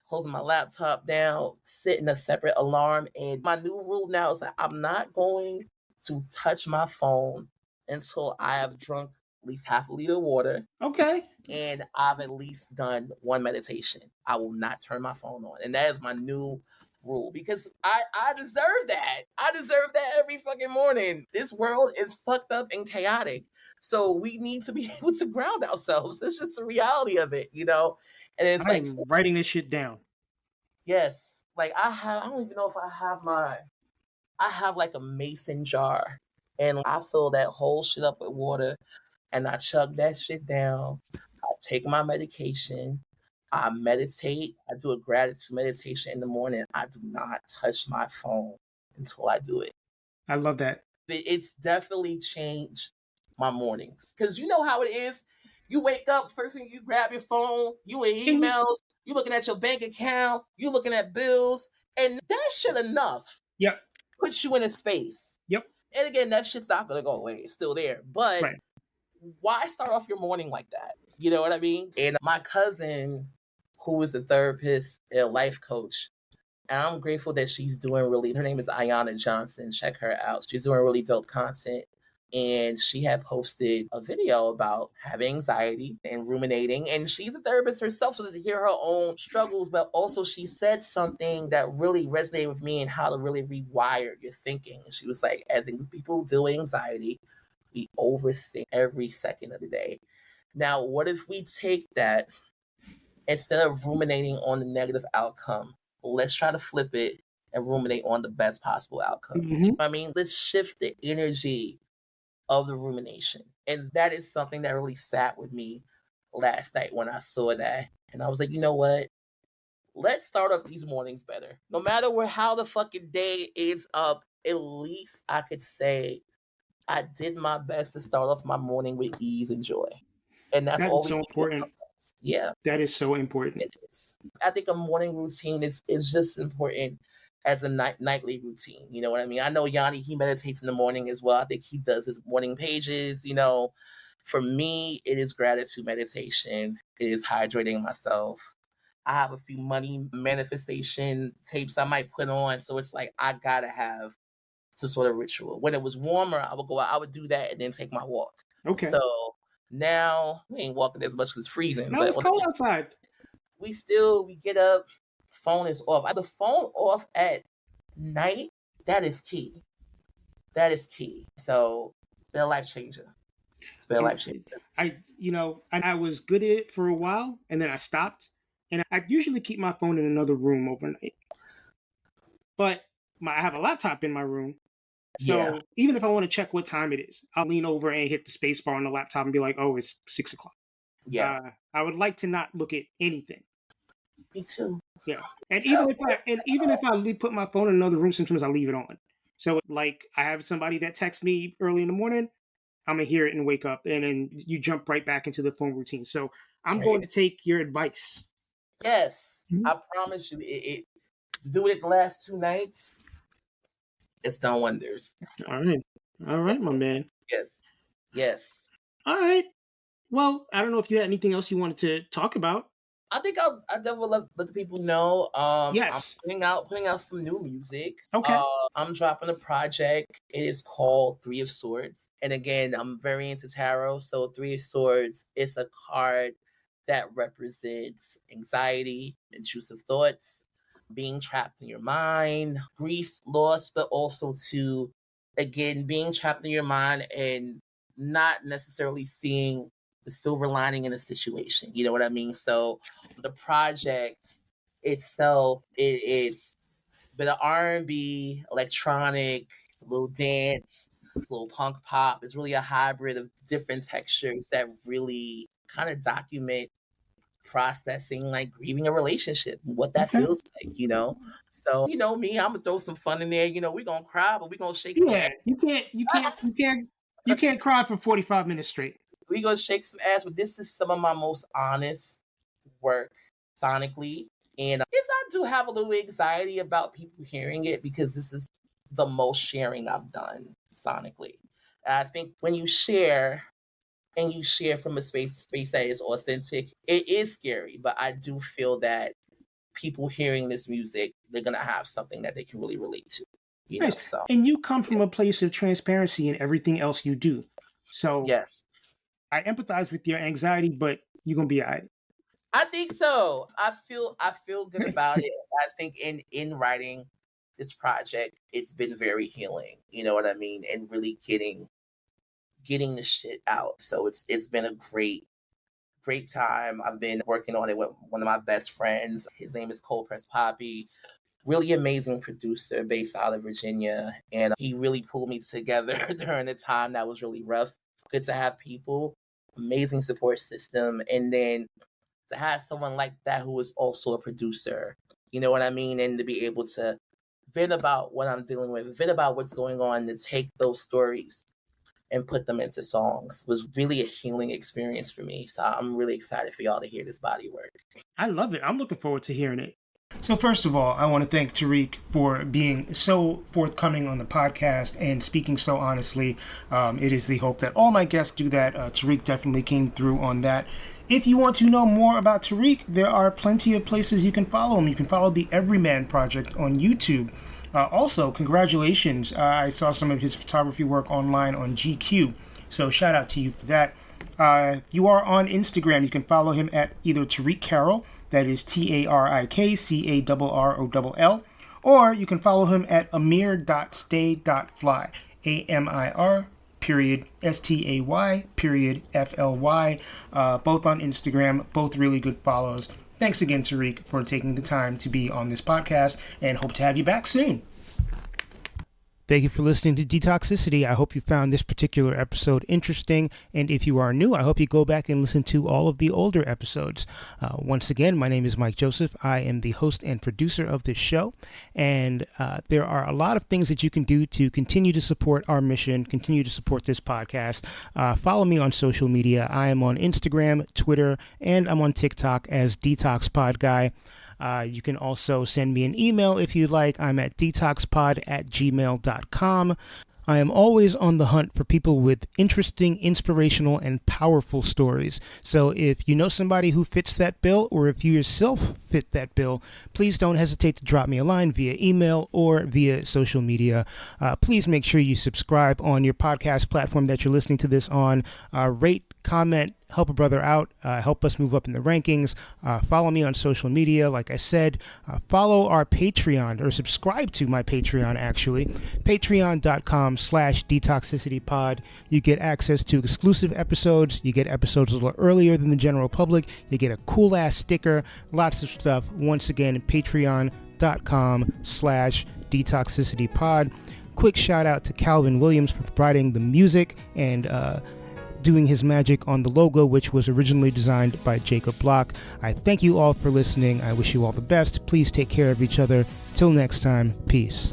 closing my laptop down, setting a separate alarm. And my new rule now is that I'm not going to touch my phone until I have drunk at least half a liter of water Okay. and I've at least done one meditation. I will not turn my phone on. And that is my new rule because I deserve that. I deserve that every fucking morning. This world is fucked up and chaotic. So we need to be able to ground ourselves. It's just the reality of it, And it's like, I'm writing this shit down. yes, like I don't even know if I have like a mason jar and I fill that whole shit up with water and I chug that shit down. I take my medication. I meditate. I do a gratitude meditation in the morning. I do not touch my phone until I do it. I love that. It's definitely changed my mornings. Because you know how it is. You wake up, first thing you grab your phone, you in emails, you looking at your bank account, you looking at bills, and that shit enough Yep. puts you in a space. Yep. And again, that shit's not gonna go away. It's still there. But Right. why start off your morning like that? You know what I mean? And my cousin, who is a therapist and a life coach, and I'm grateful that she's doing her name is Ayana Johnson. Check her out. She's doing really dope content. And she had posted a video about having anxiety and ruminating. And she's a therapist herself, so to hear her own struggles, but also she said something that really resonated with me and how to really rewire your thinking. And she was like, as people deal with anxiety, we overthink every second of the day. Now, what if we take that instead of ruminating on the negative outcome, let's try to flip it and ruminate on the best possible outcome. Mm-hmm. I mean, let's shift the energy of the rumination. And that is something that really sat with me last night when I saw that. And I was like, you know what? Let's start off these mornings better. No matter how the fucking day is up, at least I could say I did my best to start off my morning with ease and joy. And that's That all is we so need for important. ourselves. Yeah. That is so important. It is. I think a morning routine is just important as a nightly routine. You know what I mean? I know Yanni, he meditates in the morning as well. I think he does his morning pages. For me, it is gratitude meditation. It is hydrating myself. I have a few money manifestation tapes I might put on. So it's like I gotta have some sort of ritual. When it was warmer, I would go out, I would do that and then take my walk. Okay. So now we ain't walking as much as it's freezing. No, But it's cold outside. we get up, phone is off. The phone off at night, that is key. That is key. So it's been a life changer. It's been a life changer. And I was good at it for a while, and then I stopped. And I usually keep my phone in another room overnight. But I have a laptop in my room. So even if I want to check what time it is, I'll lean over and hit the space bar on the laptop and be like, oh, it's 6 o'clock. Yeah. I would like to not look at anything. Me too. Yeah. And even if I put my phone in another room, sometimes I leave it on. So like I have somebody that texts me early in the morning, I'm gonna hear it and wake up, and then you jump right back into the phone routine. So I'm going to take your advice. Yes. Mhm. I promise you, do it the last 2 nights. It's done wonders. All right, my man. Yes. All right. Well, I don't know if you had anything else you wanted to talk about. I think I definitely let the people know. Yes. I'm putting out some new music. Okay. I'm dropping a project. It is called Three of Swords. And again, I'm very into tarot. So Three of Swords is a card that represents anxiety, intrusive thoughts, being trapped in your mind, grief, loss, but also to, again, being trapped in your mind and not necessarily seeing the silver lining in a situation. You know what I mean? So the project itself, it's a bit of R&B, electronic, it's a little dance, it's a little punk pop. It's really a hybrid of different textures that really kind of document processing, like grieving a relationship, what that Okay. feels like. So, me, I'm gonna throw some fun in there. We're gonna cry, but we're gonna shake some Yeah, ass. you can't cry for 45 minutes straight. We're gonna shake some ass, but this is some of my most honest work sonically. And yes, I do have a little anxiety about people hearing it because this is the most sharing I've done sonically. And I think when you share and you share from a space that is authentic, it is scary, but I do feel that people hearing this music, they're gonna have something that they can really relate to. Nice. So And you come from a place of transparency in everything else you do. So yes. I empathize with your anxiety, but you're gonna be all right. I think so. I feel good about it. I think in writing this project, it's been very healing. You know what I mean? And really getting the shit out. So it's been a great time. I've been working on it with one of my best friends. His name is Cold Press Poppy. Really amazing producer based out of Virginia. And he really pulled me together during a time that was really rough. Good to have people, amazing support system. And then to have someone like that who is also a producer, you know what I mean? And to be able to vent about what I'm dealing with, vent about what's going on, to take those stories and put them into songs was really a healing experience for me. So I'm really excited for y'all to hear this body work. I love it. I'm looking forward to hearing it. So first of all, I want to thank Tarik for being so forthcoming on the podcast and speaking so honestly. It is the hope that all my guests do that. Tarik definitely came through on that. If you want to know more about Tarik, there are plenty of places you can follow him. You can follow the Everyman Project on YouTube. Also, congratulations. I saw some of his photography work online on GQ. So shout out to you for that. You are on Instagram. You can follow him at either Tarik Carroll, that is TarikCarroll, or you can follow him at AMIR.stay.fly, AMIR STAY.FLY, both on Instagram, both really good follows. Thanks again, Tarik, for taking the time to be on this podcast, and hope to have you back soon. Thank you for listening to Detoxicity. I hope you found this particular episode interesting. And if you are new, I hope you go back and listen to all of the older episodes. Once again, my name is Mike Joseph. I am the host and producer of this show. And there are a lot of things that you can do to continue to support our mission, continue to support this podcast. Follow me on social media. I am on Instagram, Twitter, and I'm on TikTok as DetoxPod Guy. You can also send me an email if you'd like. I'm at detoxpod@gmail.com. I am always on the hunt for people with interesting, inspirational, and powerful stories. So if you know somebody who fits that bill, or if you yourself fit that bill, please don't hesitate to drop me a line via email or via social media. Please make sure you subscribe on your podcast platform that you're listening to this on. Rate, comment, help a brother out, help us move up in the rankings. Follow me on social media. Like I said, follow our Patreon, or subscribe to my Patreon, actually. Patreon.com/detoxicitypod. You get access to exclusive episodes. You get episodes a little earlier than the general public. You get a cool ass sticker, lots of stuff. Once again, patreon.com/detoxicitypod. Quick shout out to Calvin Williams for providing the music and doing his magic on the logo, which was originally designed by Jacob Block. I thank you all for listening. I wish you all the best. Please take care of each other. Till next time, peace.